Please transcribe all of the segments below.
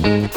In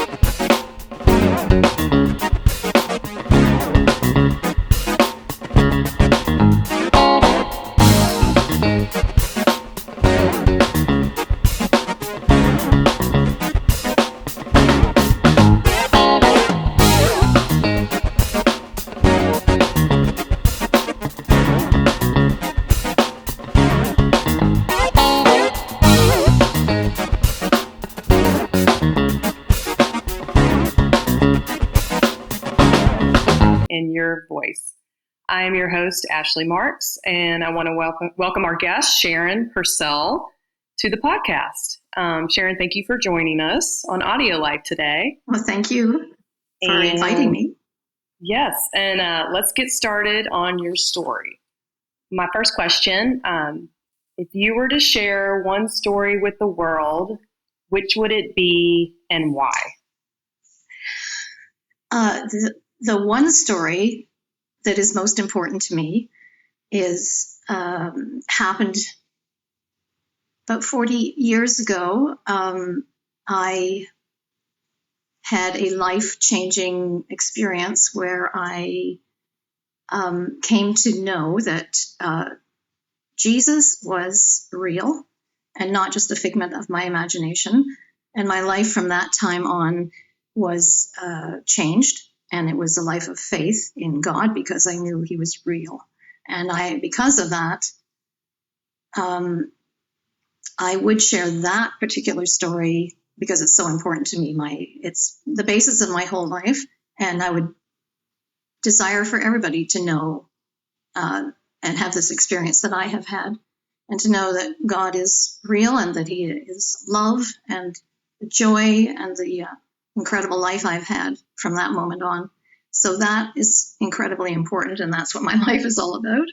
your voice. I am your host, Ashley Marks, and I want to welcome our guest, SharonPurcell, to the podcast. Sharon, thank you for joining us on AudioLife today. Well, thank you for inviting me. Yes, and let's get started on your story. My first question, if you were to share one story with the world, which would it be and why? The one story that is most important to me is happened about 40 years ago. I had a life-changing experience where I came to know that Jesus was real and not just a figment of my imagination. And my life from that time on was changed. And it was a life of faith in God because I knew he was real. And because of that, I would share that particular story because it's so important to me. It's the basis of my whole life. And I would desire for everybody to know and have this experience that I have had, and to know that God is real and that he is love and joy and the incredible life I've had from that moment on. So that is incredibly important, and that's what my life is all about.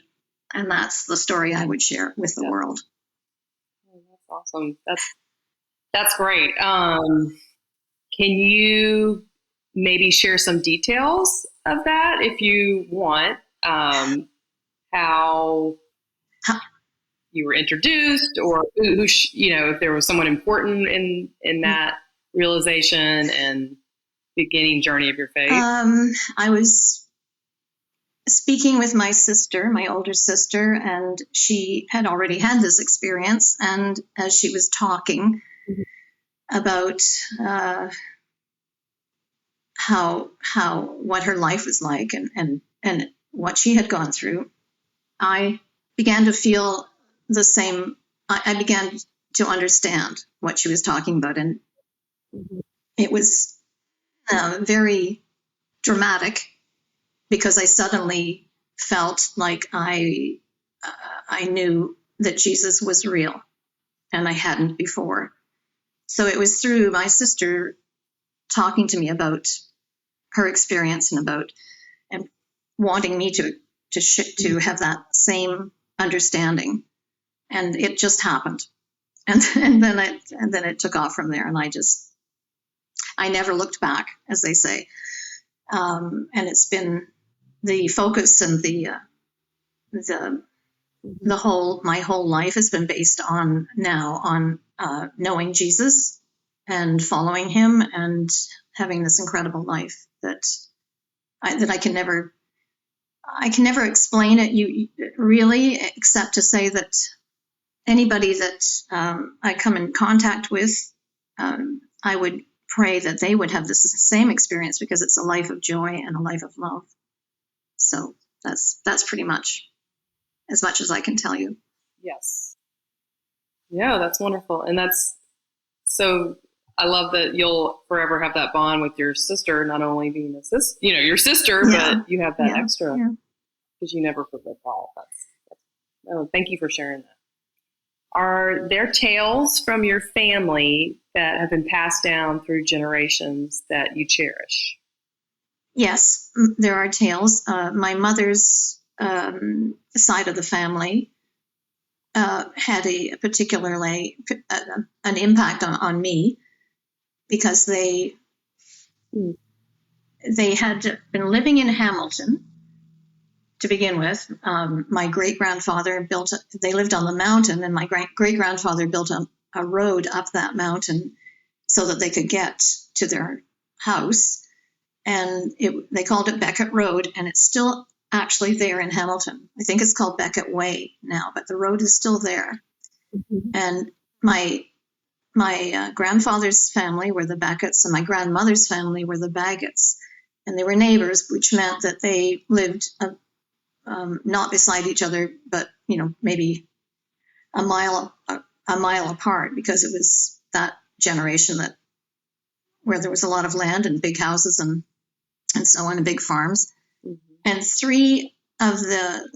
And that's the story I would share with the world. Oh, that's awesome. That's great. Can you maybe share some details of that if you want? How you were introduced, or who if there was someone important in that realization and beginning journey of your faith? I was speaking with my sister, my older sister, and she had already had this experience. And as she was talking about what her life was like and what she had gone through, I began to feel the same. I began to understand what she was talking about, and it was very dramatic because I suddenly felt like I knew that Jesus was real, and I hadn't before. So it was through my sister talking to me about her experience and wanting me to have that same understanding, and it just happened, and then it took off from there, and I never looked back, as they say, and it's been the focus and my whole life has been based on knowing Jesus and following him and having this incredible life that I can never explain it really, except to say that anybody that I come in contact with, I would pray that they would have this same experience, because it's a life of joy and a life of love. So that's pretty much as much as I can tell you. Yes. Yeah, that's wonderful. And that's so, I love that you'll forever have that bond with your sister, not only being a sister, your sister, but you have that extra, because you never forget that. Thank you for sharing that. Are there tales from your family that have been passed down through generations that you cherish? Yes, there are tales. My mother's side of the family had a particularly an impact on me, because they had been living in Hamilton to begin with. My great-grandfather they lived on the mountain, and my great-grandfather built a road up that mountain so that they could get to their house. And they called it Beckett Road, and it's still actually there in Hamilton. I think it's called Beckett Way now, but the road is still there. Mm-hmm. And my grandfather's family were the Becketts, and my grandmother's family were the Baggetts, and they were neighbors, which meant that they lived not beside each other, but maybe a mile apart, because it was that generation where there was a lot of land and big houses and so on, and big farms. Mm-hmm. And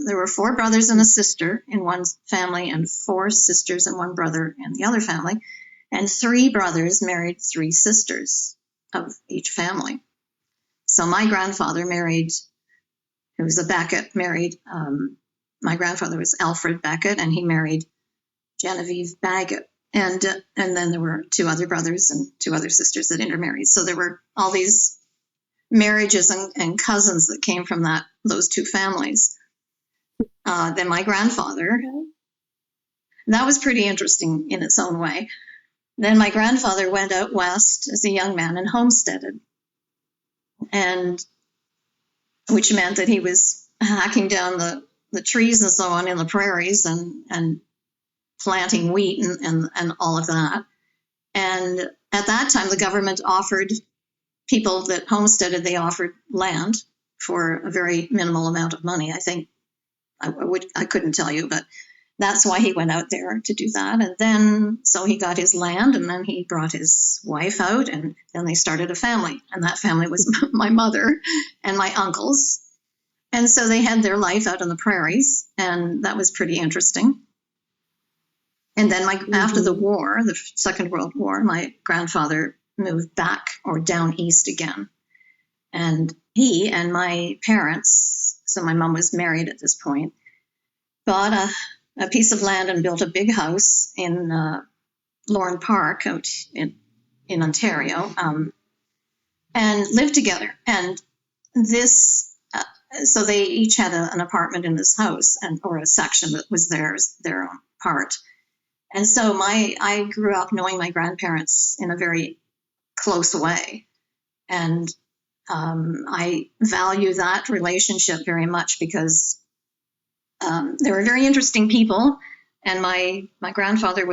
there were 4 brothers and a sister in one family, and 4 sisters and 1 brother in the other family. And 3 brothers married 3 sisters of each family. So my grandfather married, who was a Beckett, my grandfather was Alfred Beckett, and he married Genevieve Baggett. And then there were 2 other brothers and 2 other sisters that intermarried. So there were all these marriages and cousins that came from those 2 families. Then my grandfather, that was pretty interesting in its own way. Then my grandfather went out west as a young man and homesteaded, and which meant that he was hacking down the trees and so on in the prairies and planting wheat and all of that. And at that time, the government offered people that homesteaded, they offered land for a very minimal amount of money. I think I couldn't tell you, but that's why he went out there to do that. And then, so he got his land, and then he brought his wife out, and then they started a family. And that family was my mother and my uncles. And so they had their life out on the prairies, and that was pretty interesting. And then after the war, the Second World War, my grandfather moved back or down east again. And he and my parents, so my mom was married at this point, bought a piece of land and built a big house in Lorne Park out in Ontario, and lived together. And so they each had an apartment in this house, or a section that was their own part. And so I grew up knowing my grandparents in a very close way. And I value that relationship very much, because they were very interesting people, and my grandfather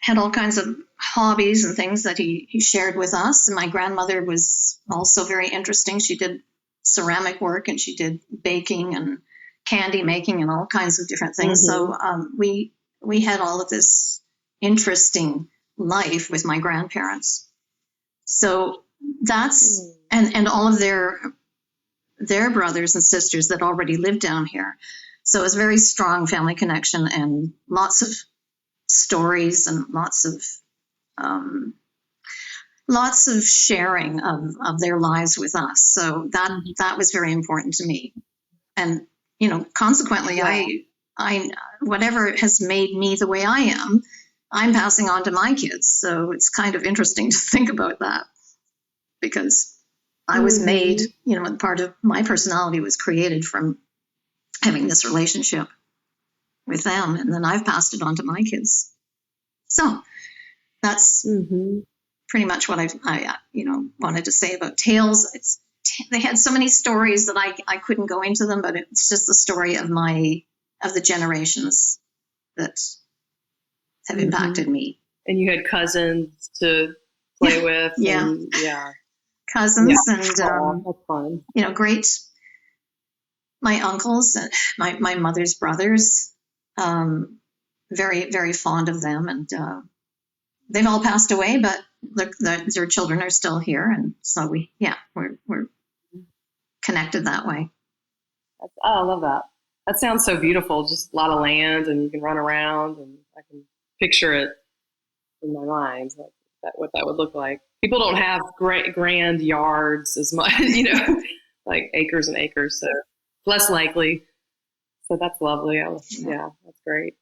had all kinds of hobbies and things that he shared with us. And my grandmother was also very interesting. She did ceramic work, and she did baking and candy making and all kinds of different things. So we had all of this interesting life with my grandparents. So that's and all of their brothers and sisters that already lived down here. So it was a very strong family connection, and lots of stories and lots of sharing of their lives with us. So that was very important to me. And consequently, I whatever has made me the way I am, I'm passing on to my kids. So it's kind of interesting to think about that, because I was made, part of my personality was created from having this relationship with them, and then I've passed it on to my kids. So that's pretty much what I wanted to say about tales. They had so many stories that I couldn't go into them, but it's just the story of the generations that have impacted me. And you had cousins to play with. Cousins and that's fun. Great. My uncles, my mother's brothers, very, very fond of them, and they've all passed away, but their children are still here, and so we're connected that way. I love that. That sounds so beautiful. Just a lot of land, and you can run around, and I can picture it in my mind, what that would look like. People don't have grand yards as much, like acres and acres, so less likely. So that's lovely. Yeah, that's great.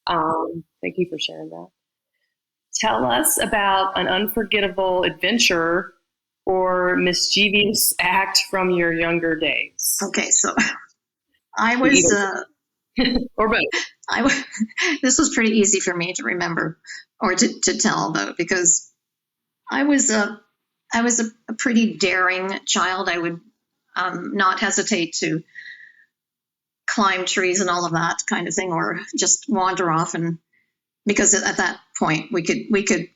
Thank you for sharing that. Tell us about an unforgettable adventure or mischievous act from your younger days. Okay, so I was Or both. This was pretty easy for me to remember or to tell about, because I was a pretty daring child. I would not hesitate to climb trees and all of that kind of thing, or just wander off. And because at that point we could,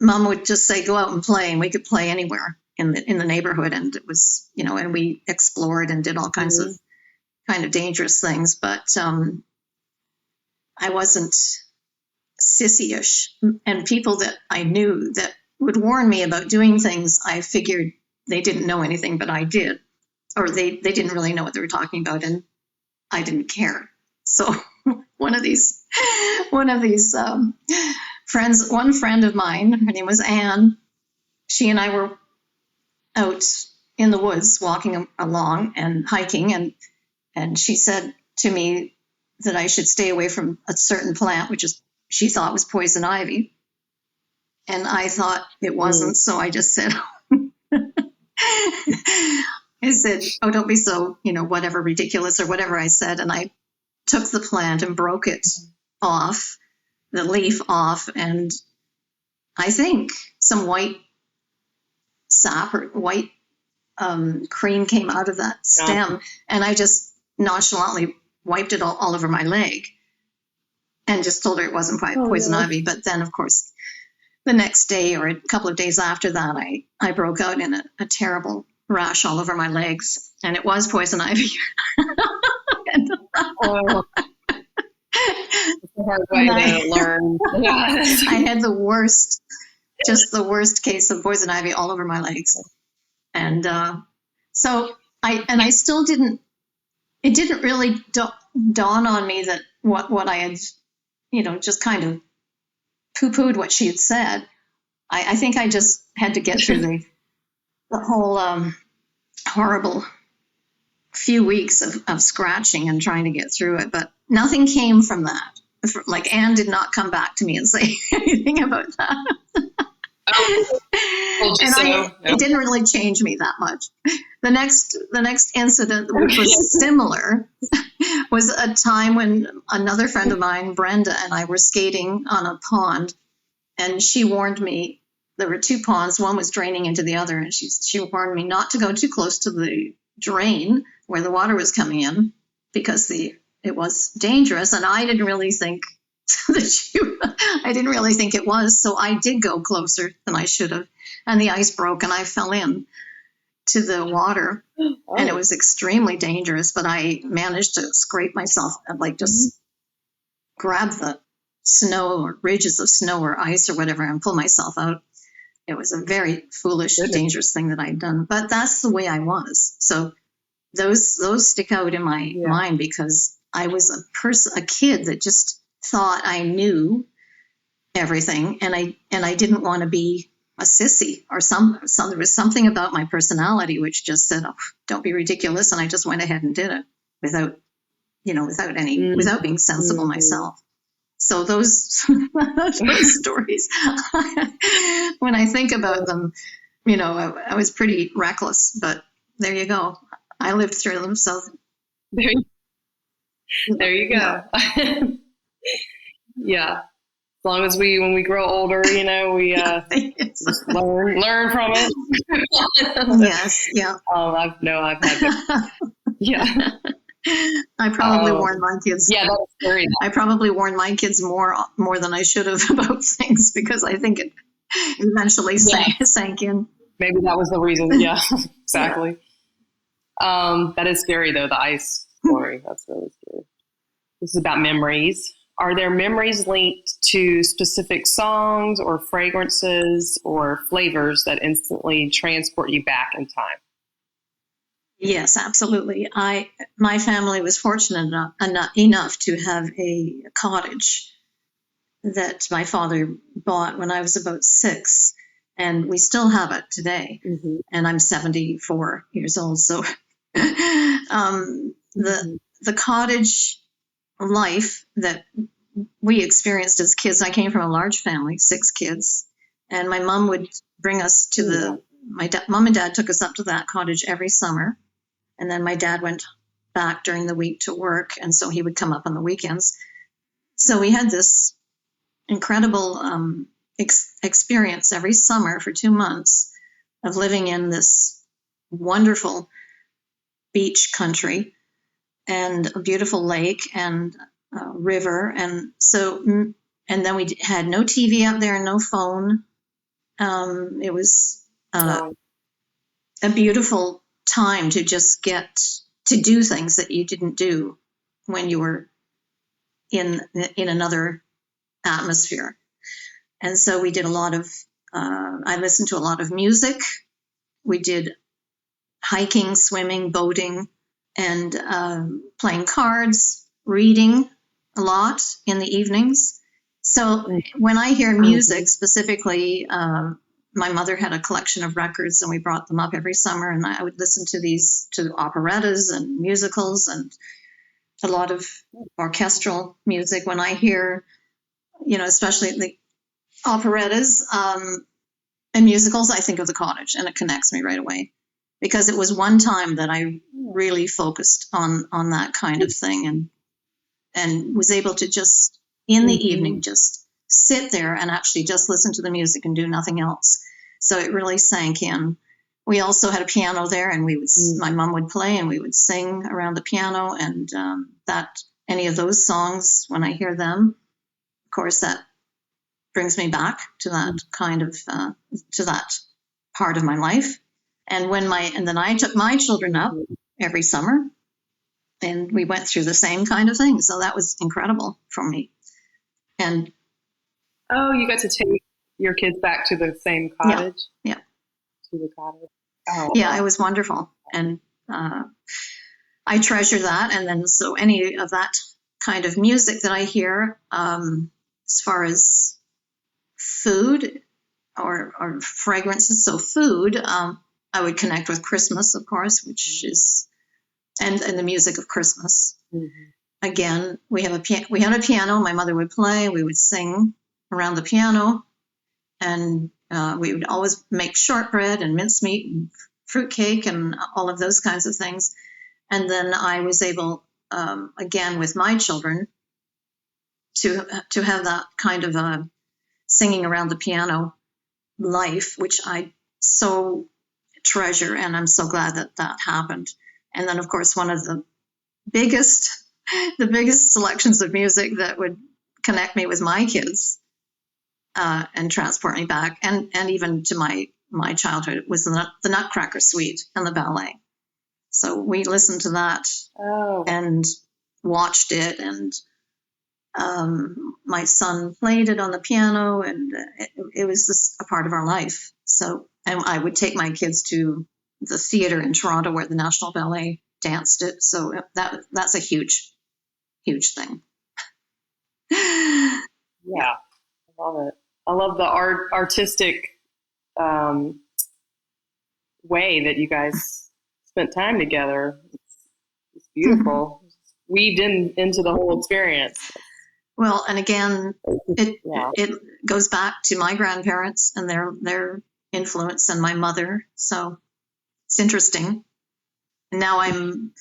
Mom would just say, go out and play, and we could play anywhere in the neighborhood. And it was, and we explored and did all kinds of kind of dangerous things. But I wasn't sissy-ish. And people that I knew that would warn me about doing things, I figured they didn't know anything, but I did. Or they didn't really know what they were talking about, and I didn't care. So one of these friends, one friend of mine, her name was Anne, she and I were out in the woods walking along and hiking, and she said to me that I should stay away from a certain plant, which she thought was poison ivy. And I thought it wasn't, so I just said, I said, oh, don't be so, whatever, ridiculous, or whatever I said. And I took the plant and broke it off, the leaf off, and I think some white sap or white cream came out of that stem, and I just nonchalantly wiped it all over my leg and just told her it wasn't poison ivy. But then, of course, the next day or a couple of days after that, I broke out in a terrible rash all over my legs, and it was poison ivy. It's a hard way to learn. I had the worst case of poison ivy all over my legs. And so I still didn't, it didn't really dawn on me that what I had, just kind of poo-pooed what she had said. I think I just had to get through the whole horrible few weeks of scratching and trying to get through it. But nothing came from that. Like, Anne did not come back to me and say anything about that. It didn't really change me that much. The next incident, which was similar, was a time when another friend of mine, Brenda, and I were skating on a pond, and she warned me. There were two ponds, one was draining into the other, and she warned me not to go too close to the drain where the water was coming in, because it was dangerous. And I didn't really think it was, so I did go closer than I should have, and the ice broke and I fell in to the water. And it was extremely dangerous, but I managed to scrape myself and just grab the snow or ridges of snow or ice or whatever and pull myself out. It was a very foolish, dangerous thing that I'd done, but that's the way I was. So those stick out in my mind, because I was a kid that just thought I knew everything, and I didn't want to be a sissy or there was something about my personality which just said, oh, don't be ridiculous, and I just went ahead and did it without being sensible myself. So those stories, when I think about them, I was pretty reckless, but there you go. I lived through them. So there you go. Yeah. As long as when we grow older, we just learn from it. Yes. Yeah. I've had that. Yeah. I probably warned my kids. Yeah, that's scary. I probably warned my kids more than I should have about things, because I think it eventually sank in. Maybe that was the reason. Yeah, exactly. That is scary, though, the ice story. That's really scary. This is about memories. Are there memories linked to specific songs or fragrances or flavors that instantly transport you back in time? Yes, absolutely. My family was fortunate enough to have a cottage that my father bought when I was about 6, and we still have it today. Mm-hmm. And I'm 74 years old, so the cottage life that we experienced as kids. I came from a large family, 6 kids, and my mom would bring us to mom and dad took us up to that cottage every summer. And then my dad went back during the week to work, and so he would come up on the weekends. So we had this incredible experience every summer for 2 months of living in this wonderful beach country and a beautiful lake and river. And so, and then we had no TV out there, no phone. It was a beautiful time to just get to do things that you didn't do when you were in another atmosphere. And so we did a lot of, I listened to a lot of music. We did hiking, swimming, boating, and playing cards, reading a lot in the evenings. So when I hear music specifically, my mother had a collection of records, and we brought them up every summer, and I would listen to operettas and musicals and a lot of orchestral music. When I hear, especially the operettas and musicals, I think of The Cottage, and it connects me right away, because it was one time that I really focused on that kind of thing, and was able to just in the evening just sit there and actually just listen to the music and do nothing else. So it really sank in. We also had a piano there, and my mom would play and we would sing around the piano, and that any of those songs, when I hear them, of course, that brings me back to that kind of to that part of my life. And then I took my children up every summer, and we went through the same kind of thing. So that was incredible for me. And you got to take your kids back to the same cottage? Yeah. To the cottage. Oh, yeah, it was wonderful. And I treasure that. And then so any of that kind of music that I hear, as far as food or fragrances, so food, I would connect with Christmas, of course, which is, and the music of Christmas. Again, we had a piano. My mother would play. We would sing around the piano, and we would always make shortbread and mincemeat and fruitcake and all of those kinds of things. And then I was able, again, with my children, to have that kind of singing around the piano life, which I so treasure, and I'm so glad that happened. And then, of course, one of the biggest selections of music that would connect me with my kids and transport me back, and even to my childhood, was the Nutcracker Suite and the ballet. So we listened to that and watched it, and my son played it on the piano, and it was just a part of our life. So, and I would take my kids to the theater in Toronto where the National Ballet danced it. So that's a huge, huge thing. Yeah, I love it. I love the artistic way that you guys spent time together. It's beautiful. Weaved into the whole experience. Well, and again, it goes back to my grandparents and their influence, and my mother. So it's interesting. And now I'm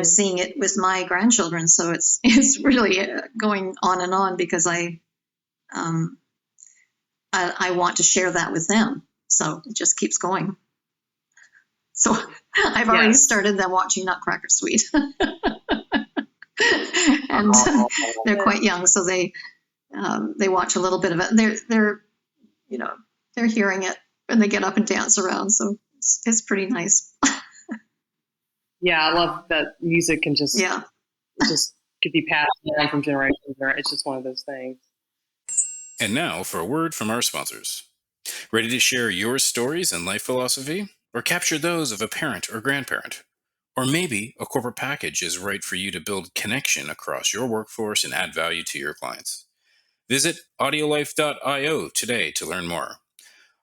seeing it with my grandchildren. So it's really going on and on, because I want to share that with them. So it just keeps going. So I've already started them watching Nutcracker Suite. And they're quite young, so they watch a little bit of it. They're hearing it when they get up and dance around. So it's pretty nice. Yeah, I love that music can just it just could be passed down from generation to generation. It's just one of those things. And now for a word from our sponsors. Ready to share your stories and life philosophy, or capture those of a parent or grandparent? Or maybe a corporate package is right for you to build connection across your workforce and add value to your clients. Visit audiolife.io today to learn more.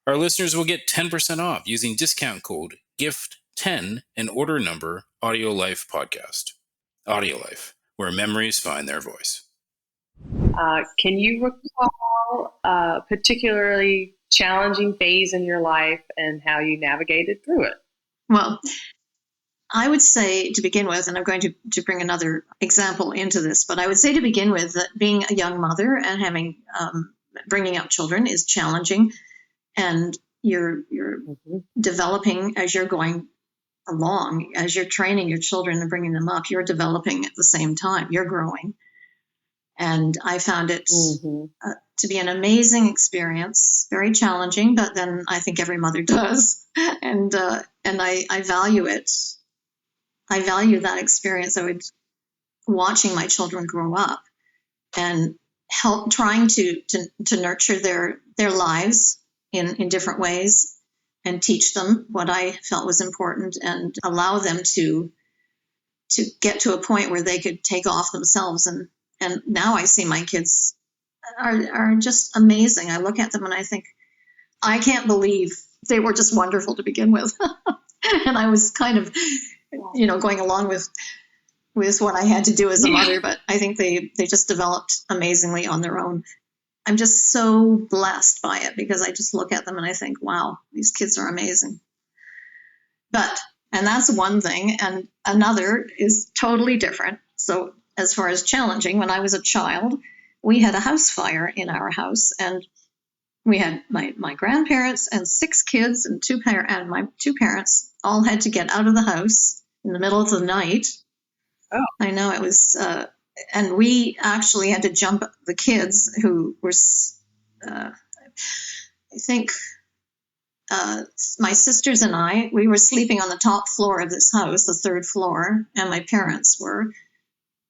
Our listeners will get 10% off using discount code GIFT10 and order number AudioLife Podcast. AudioLife, where memories find their voice. Can you recall a particularly challenging phase in your life and how you navigated through it? Well, I would say to begin with, and I'm going to bring another example into this, but I would say to begin with that being a young mother and having bringing up children is challenging, and you're developing as you're going along, as you're training your children and bringing them up, you're developing at the same time, you're growing. And I found it to be an amazing experience, very challenging, but then I think every mother does, and I value it. I value that experience. I would watching my children grow up and help trying to nurture their lives in different ways and teach them what I felt was important and allow them to get to a point where they could take off themselves. And now I see my kids are just amazing. I look at them and I think, I can't believe they were just wonderful to begin with. And I was kind of, going along with what I had to do as a mother, but I think they just developed amazingly on their own. I'm just so blessed by it because I just look at them and I think, wow, these kids are amazing. And that's one thing. And another is totally different. So as far as challenging, when I was a child, we had a house fire in our house, and we had my grandparents and 6 kids and my 2 parents all had to get out of the house in the middle of the night. Oh. I know it was, and we actually had to jump the kids who were, I think, my sisters and I, we were sleeping on the top floor of this house, the 3rd floor, and my parents were,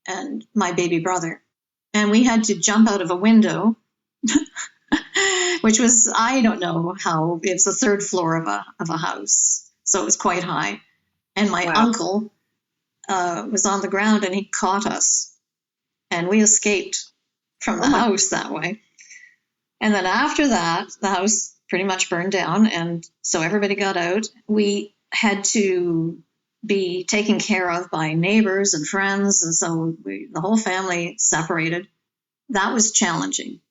and my baby brother. And we had to jump out of a window, which was, I don't know how, it's the 3rd floor of a house. So it was quite high. And my uncle was on the ground and he caught us. And we escaped from the house that way. And then after that, the house pretty much burned down. And so everybody got out. We had to be taken care of by neighbors and friends. And so the whole family separated. That was challenging.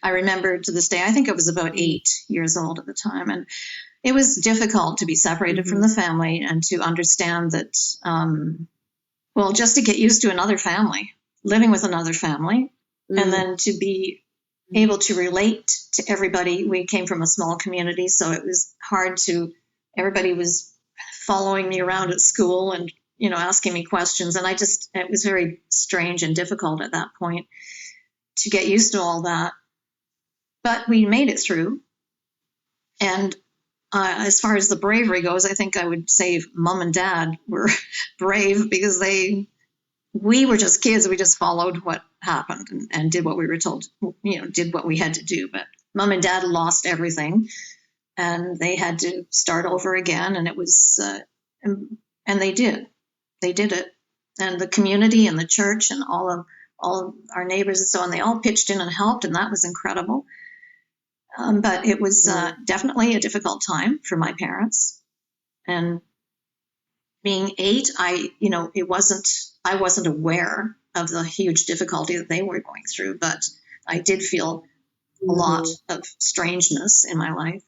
I remember to this day, I think I was about 8 years old at the time. And it was difficult to be separated from the family and to understand that, just to get used to another family, living with another family, and then to be able to relate to everybody. We came from a small community, so it was hard everybody was following me around at school and, asking me questions. And it was very strange and difficult at that point to get used to all that. But we made it through. And as far as the bravery goes, I think I would say Mom and Dad were brave because we were just kids. We just followed what happened and did what we were told, did what we had to do. But Mom and Dad lost everything and they had to start over again. And it was, and they did it. And the community and the church and all of our neighbors and so on, they all pitched in and helped. And that was incredible. But it was definitely a difficult time for my parents. And being 8, I wasn't aware of the huge difficulty that they were going through, but I did feel a lot of strangeness in my life.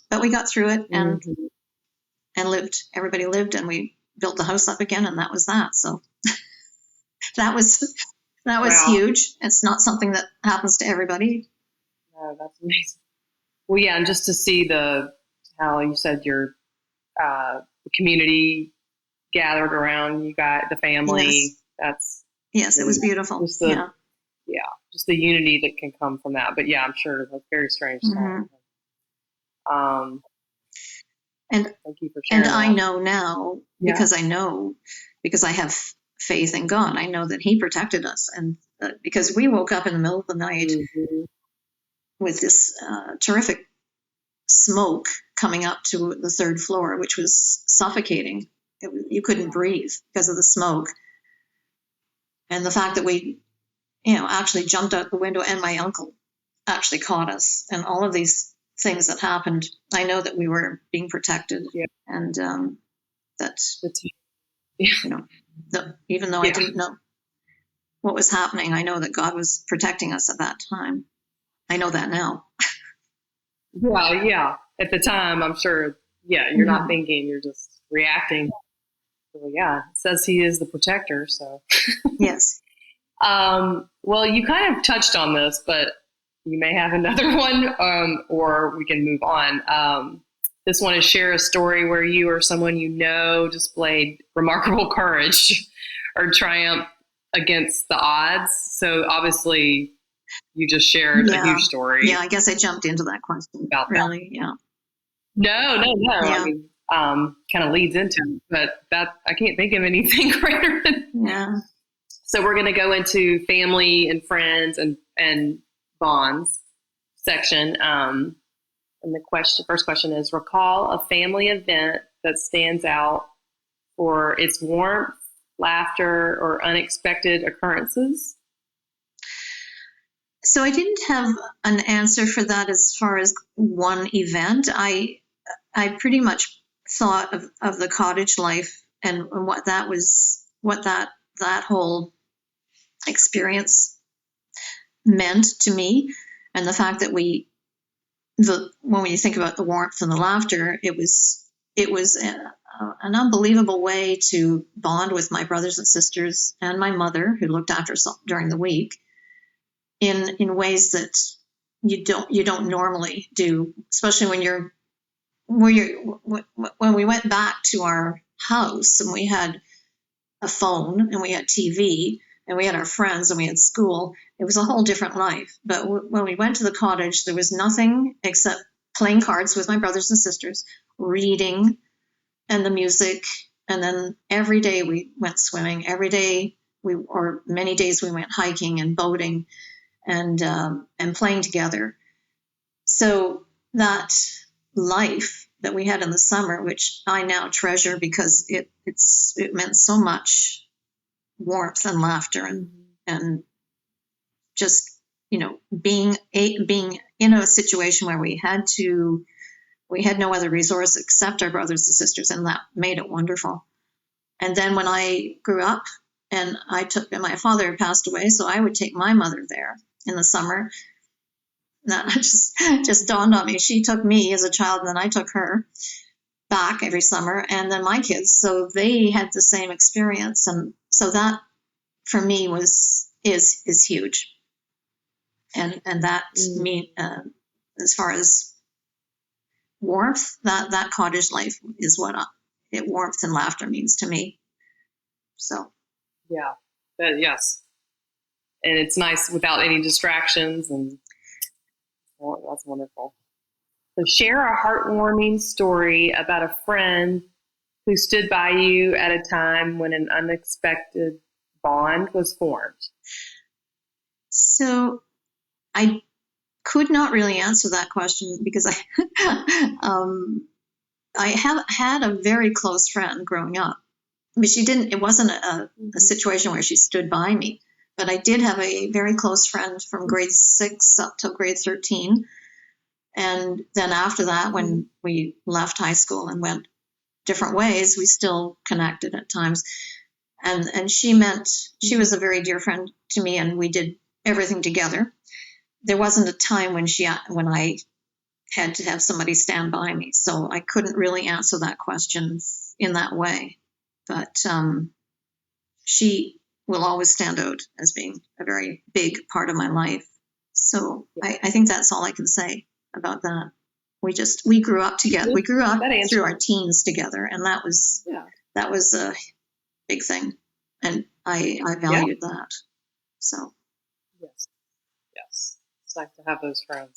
But we got through it and lived. Everybody lived, and we built the house up again, and that was that. So that was huge. It's not something that happens to everybody. Oh, that's amazing. Well, yeah, and just to see how you said your community gathered around, you got the family. Yes, it was beautiful. Just the unity that can come from that. But yeah, I'm sure that's very strange. And thank you for sharing. And I know now because I have faith in God. I know that He protected us, and because we woke up in the middle of the night with this terrific smoke coming up to the 3rd floor, which was suffocating. You couldn't breathe because of the smoke. And the fact that we, actually jumped out the window and my uncle actually caught us, and all of these things that happened, I know that we were being protected. And even though I didn't know what was happening, I know that God was protecting us at that time. I know that now. Yeah. At the time, I'm sure, you're not thinking, you're just reacting. Well, yeah, it says he is the protector. So, Yes. well, you kind of touched on this, but you may have another one, or we can move on. This one is share a story where you or someone you know displayed remarkable courage or triumph against the odds. So obviously, you just shared a huge story. Yeah, I guess I jumped into that question. About really, that. Yeah. No. Yeah. I mean, kind of leads into it, but that I can't think of anything greater than. Yeah. So we're going to go into family and friends and bonds section. And the first question is: recall a family event that stands out for its warmth, laughter, or unexpected occurrences. So I didn't have an answer for that as far as one event. I pretty much thought of the cottage life and what that was, what that whole experience meant to me, and the fact that when we think about the warmth and the laughter, it was an unbelievable way to bond with my brothers and sisters and my mother, who looked after us during the week, in ways that you don't normally do, especially when we went back to our house and we had a phone and we had TV and we had our friends and we had school. It was a whole different life. But when we went to the cottage, there was nothing except playing cards with my brothers and sisters, reading, and the music. And then every day we went swimming. Every day or many days we went hiking and boating and playing together. So that life that we had in the summer, which I now treasure because it meant so much warmth and laughter and just, being in a situation where we had no other resource except our brothers and sisters, and that made it wonderful. And then when I grew up and my father passed away, so I would take my mother there in the summer. That just dawned on me. She took me as a child, and then I took her back every summer, and then my kids. So they had the same experience, and so that for me is huge. And that as far as warmth, that cottage life is what warmth and laughter means to me. So yeah, yes, and it's nice without any distractions, and that's wonderful. So share a heartwarming story about a friend who stood by you at a time when an unexpected bond was formed. So I could not really answer that question because I have had a very close friend growing up, but it wasn't a situation where she stood by me, but I did have a very close friend from grade 6 up till grade 13. And then after that, when we left high school and went different ways, we still connected at times. And she was a very dear friend to me, and we did everything together. There wasn't a time when I had to have somebody stand by me, so I couldn't really answer that question in that way. But she will always stand out as being a very big part of my life. So I think that's all I can say about that. We grew up together. We grew up through our teens together, and that was a big thing, and I valued that. So yes, it's nice to have those friends.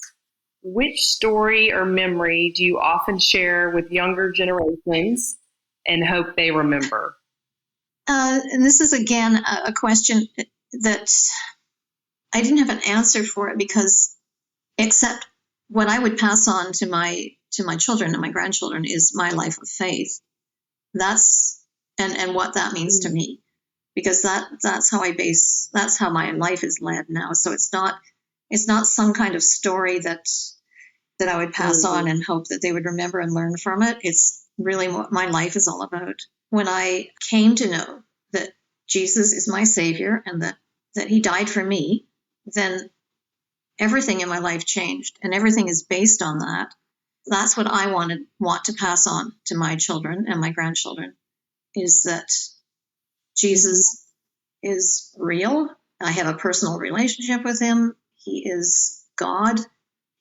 Which story or memory do you often share with younger generations and hope they remember? And this is again a question that I didn't have an answer for it, because except what I would pass on to my children and my grandchildren is my life of faith. That's and what that means to me, because that's how my life is led now. So it's not some kind of story that I would pass on and hope that they would remember and learn from it. It's really what my life is all about. When I came to know that Jesus is my Savior and that He died for me, then everything in my life changed, and everything is based on that. That's what I want to pass on to my children and my grandchildren, is that Jesus is real. I have a personal relationship with him. He is God.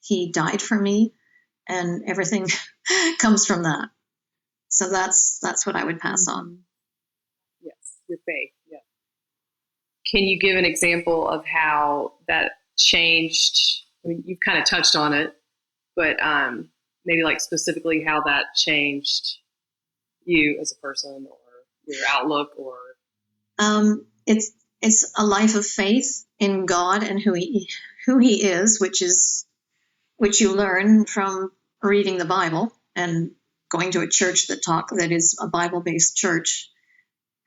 He died for me, and everything comes from that. So that's what I would pass on. Yes, your faith. Yeah. Can you give an example of how that changed? I mean, you've kind of touched on it, but maybe like specifically how that changed you as a person or your outlook or. It's a life of faith in God and who he is, which you learn from reading the Bible and going to a church that is a Bible-based church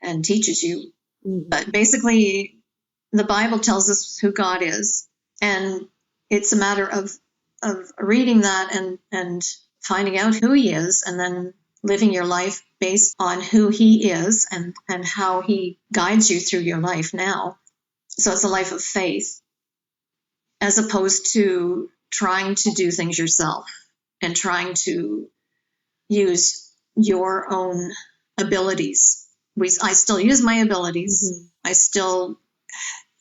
and teaches you. Mm-hmm. But basically, the Bible tells us who God is, and it's a matter of reading that and finding out who he is, and then living your life based on who he is and how he guides you through your life now. So it's a life of faith, as opposed to trying to do things yourself and trying to use your own abilities. I still use my abilities. Mm-hmm. I still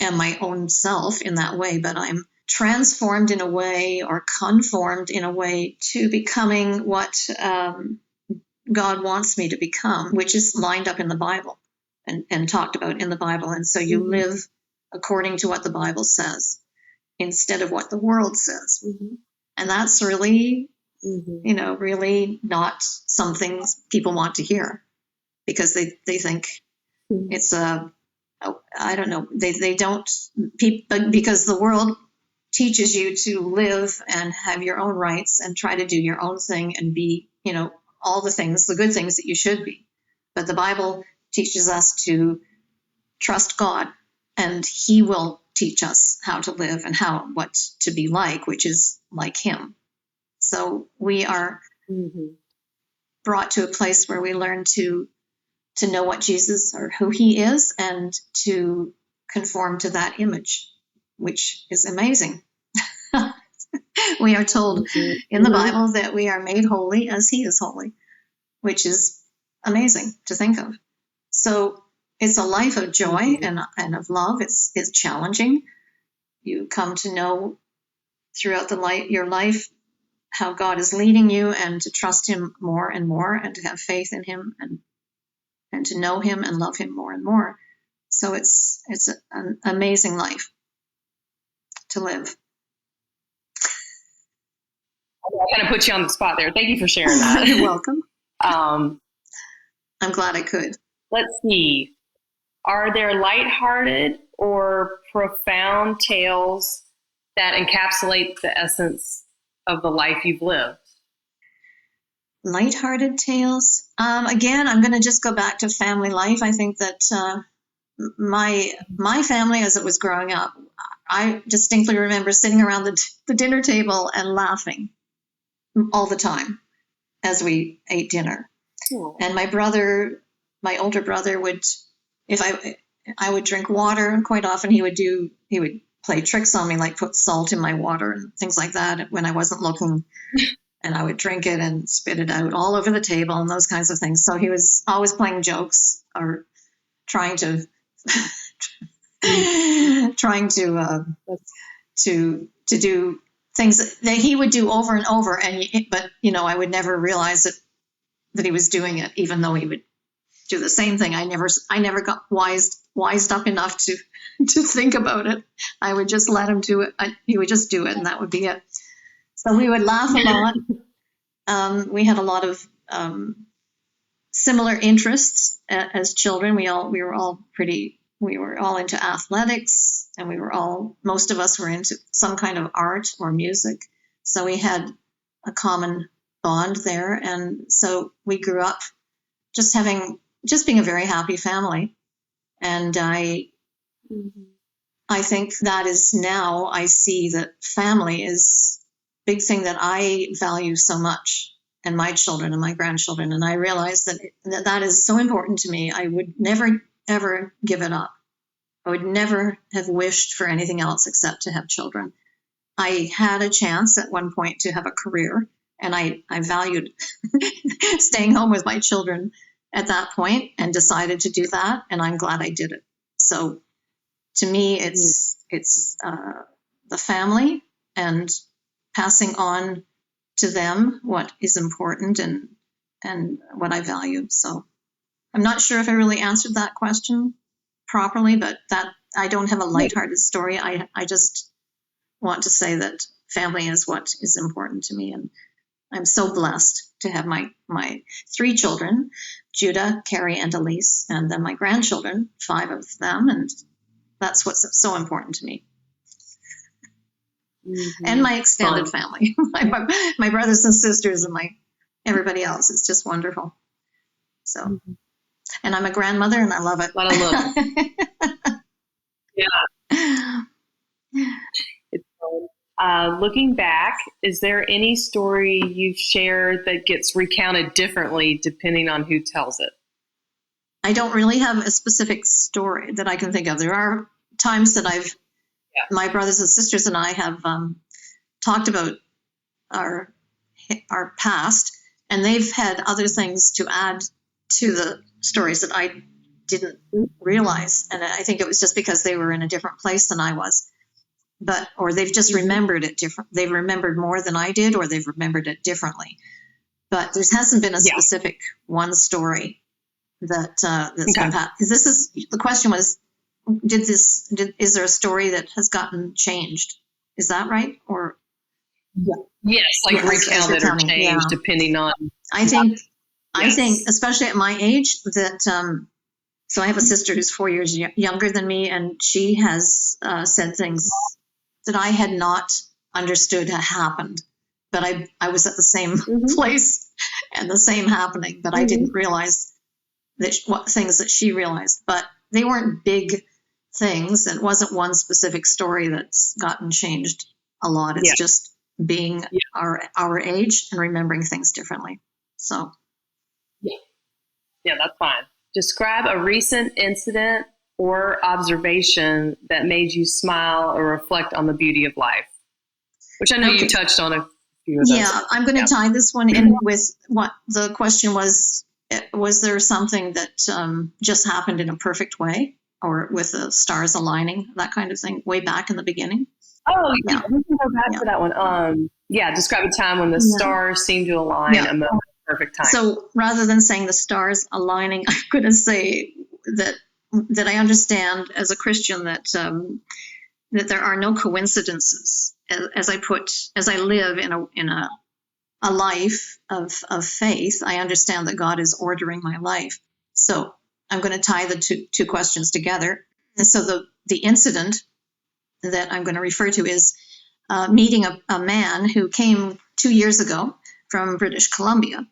am my own self in that way, but I'm transformed in a way or conformed in a way to becoming what God wants me to become, which is lined up in the Bible and talked about in the Bible. And so you Mm-hmm. live according to what the Bible says instead of what the world says. Mm-hmm. And that's really, Mm-hmm. really not something people want to hear, because they think Mm-hmm. it's I don't know, they don't, because the world teaches you to live and have your own rights and try to do your own thing and be, all the things, the good things that you should be. But the Bible teaches us to trust God, and he will teach us how to live and what to be like, which is like him. So we are Mm-hmm. brought to a place where we learn to know what Jesus or who he is and to conform to that image, which is amazing. We are told in the Bible that we are made holy as he is holy, which is amazing to think of. So it's a life of joy and of love. It's challenging. You come to know throughout your life how God is leading you, and to trust him more and more, and to have faith in him, and to know him and love him more and more. So it's an amazing life to live. I kind of put you on the spot there. Thank you for sharing that. You're welcome. I'm glad I could. Let's see. Are there lighthearted or profound tales that encapsulate the essence of the life you've lived? Lighthearted tales. Again, I'm going to just go back to family life. I think that my family, as it was growing up, I distinctly remember sitting around the dinner table and laughing all the time as we ate dinner. Cool. And my older brother would, if I would drink water, quite often he would play tricks on me, like put salt in my water and things like that when I wasn't looking. And I would drink it and spit it out all over the table and those kinds of things. So he was always playing jokes or trying to do things that he would do over and over. But I would never realize that he was doing it, even though he would do the same thing. I never got wised up enough to think about it. I would just let him do it. He would just do it, and that would be it. So we would laugh a lot. We had a lot of similar interests as children. We were all into athletics, and most of us were into some kind of art or music. So we had a common bond there, and so we grew up just being a very happy family. And I think that is, now I see that family is a big thing that I value so much, and my children and my grandchildren. And I realize that is so important to me. I would never, ever give it up. I would never have wished for anything else except to have children. I had a chance at one point to have a career, and I valued staying home with my children at that point and decided to do that, and I'm glad I did it. So to me, it's the family and passing on to them what is important and what I value. So I'm not sure if I really answered that question properly, but that I don't have a lighthearted story. I just want to say that family is what is important to me, and I'm so blessed to have my 3 children, Judah, Carrie, and Elise, and then my grandchildren, 5 of them, and that's what's so important to me. Mm-hmm. And my extended family, my brothers and sisters, and everybody else. It's just wonderful. So, and I'm a grandmother, and I love it. A lot of love. Yeah. It's fun. Looking back, is there any story you've shared that gets recounted differently depending on who tells it? I don't really have a specific story that I can think of. There are times that my brothers and sisters and I have talked about our past, and they've had other things to add to the stories that I didn't realize. And I think it was just because they were in a different place than I was. Or they've just remembered it different. They've remembered more than I did, or they've remembered it differently. But there hasn't been a specific one story that's been passed. This is the question was, is there a story that has gotten changed? Is that right? Or yes, like recounted or changed depending on. I think especially at my age that. So I have a sister who's 4 years younger than me, and she has said things that I had not understood had happened. But I was at the same place and the same happening, but I didn't realize what things that she realized. But they weren't big things. It wasn't one specific story that's gotten changed a lot. It's just being our age and remembering things differently. So. Yeah, that's fine. Describe a recent incident or observation that made you smile or reflect on the beauty of life, which I know you touched on a few of those. Yeah, I'm going to tie this one in with what the question was. Was there something that just happened in a perfect way, or with the stars aligning, that kind of thing, way back in the beginning? Oh, yeah. We can go back to that one. Describe a time when the stars seemed to align a moment. Perfect time. So rather than saying the stars aligning, I'm going to say that I understand as a Christian that there are no coincidences. As I live in a life of faith, I understand that God is ordering my life. So I'm going to tie the two questions together. And so the incident that I'm going to refer to is meeting a man who came 2 years ago from British Columbia.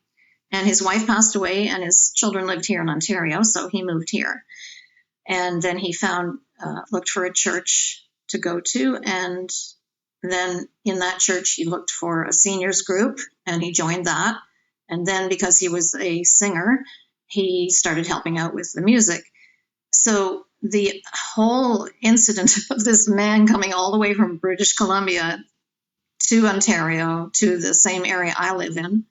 And his wife passed away, and his children lived here in Ontario, so he moved here. And then he looked for a church to go to, and then in that church he looked for a seniors group, and he joined that. And then because he was a singer, he started helping out with the music. So the whole incident of this man coming all the way from British Columbia to Ontario, to the same area I live in,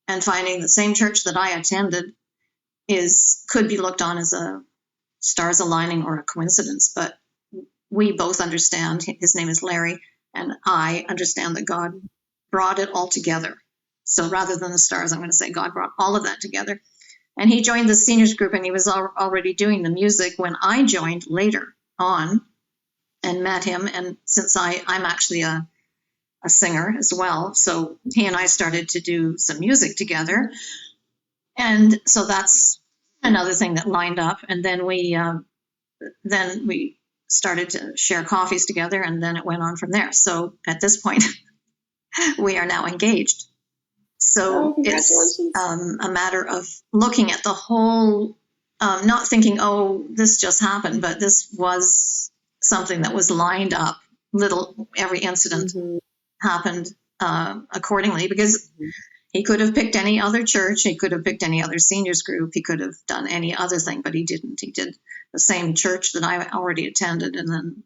and finding the same church that I attended could be looked on as a stars aligning or a coincidence. But we both understand, his name is Larry, and I understand that God brought it all together. So rather than the stars, I'm going to say God brought all of that together. And he joined the seniors group, and he was already doing the music when I joined later on and met him. And since I'm actually a singer as well, so he and I started to do some music together, and so that's another thing that lined up. And then we started to share coffees together, and then it went on from there. So at this point we are now engaged. So it's a matter of looking at the whole, not thinking, this just happened, but this was something that was lined up. Every incident happened accordingly, because he could have picked any other church, he could have picked any other seniors group, he could have done any other thing, but he didn't. He did the same church that I already attended, and then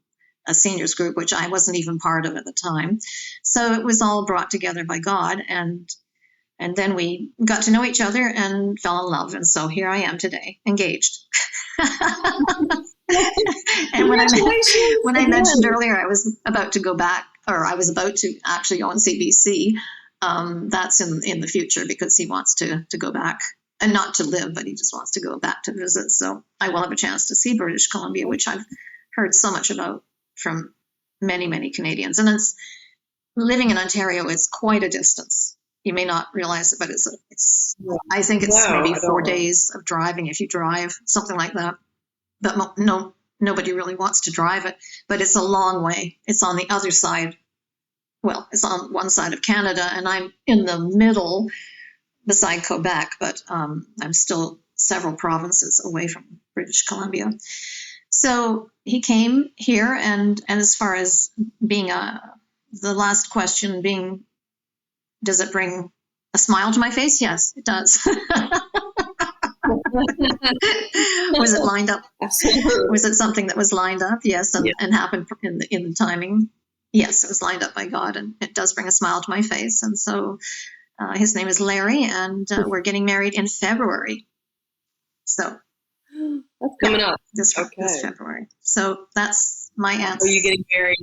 a seniors group, which I wasn't even part of at the time. So it was all brought together by God, and And then we got to know each other and fell in love. And so here I am today, engaged. And when I mentioned earlier I was about to go back, or I was about to actually go on CBC, that's in the future, because he wants to go back, and not to live, but he just wants to go back to visit. So I will have a chance to see British Columbia, which I've heard so much about from many, many Canadians. And it's living in Ontario is quite a distance. You may not realize it, but it's I think it's maybe 4 days of driving if you drive, something like that. But nobody really wants to drive it. But it's a long way. It's on the other side. Well, it's on one side of Canada, and I'm in the middle beside Quebec, but I'm still several provinces away from British Columbia. So he came here, and as far as being the last question being, does it bring a smile to my face? Yes, it does. Was it lined up? Absolutely. Was it something that was lined up? Yes, and happened in the timing. Yes, it was lined up by God, and it does bring a smile to my face. And so his name is Larry, and we're getting married in February. So that's coming up this February. So that's my answer. Are you getting married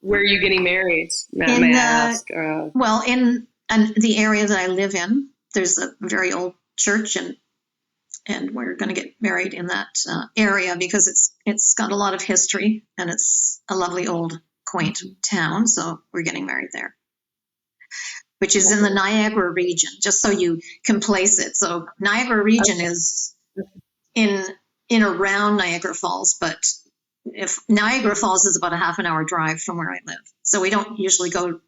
where are you getting married? May I ask? Well, in the area that I live in, there's a very old church, and we're going to get married in that area because it's got a lot of history, and it's a lovely old quaint town. So we're getting married there, which is in the Niagara region, just so you can place it. So Niagara region is in around Niagara Falls, but if Niagara Falls is about a half an hour drive from where I live. So we don't usually go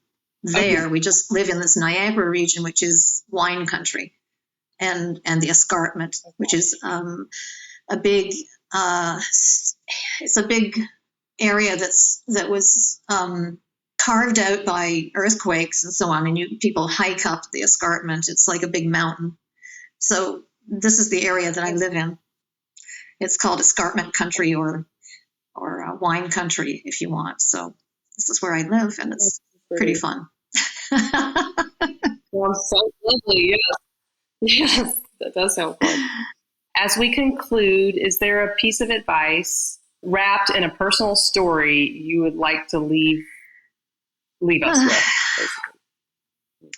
there. Okay. We just live in this Niagara region, which is wine country, and the escarpment, which is a big it's a big area that was carved out by earthquakes and so on, and people hike up the escarpment. It's like a big mountain. So this is the area that I live in. It's called escarpment country or wine country, if you want. So this is where I live, and it's pretty fun. Well, so lovely. Yes, that does sound fun. As we conclude, is there a piece of advice wrapped in a personal story you would like to leave us with, basically?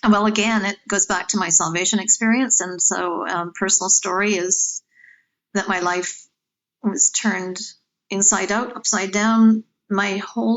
Well, again, it goes back to my salvation experience. And so personal story is that my life was turned inside out, upside down, my whole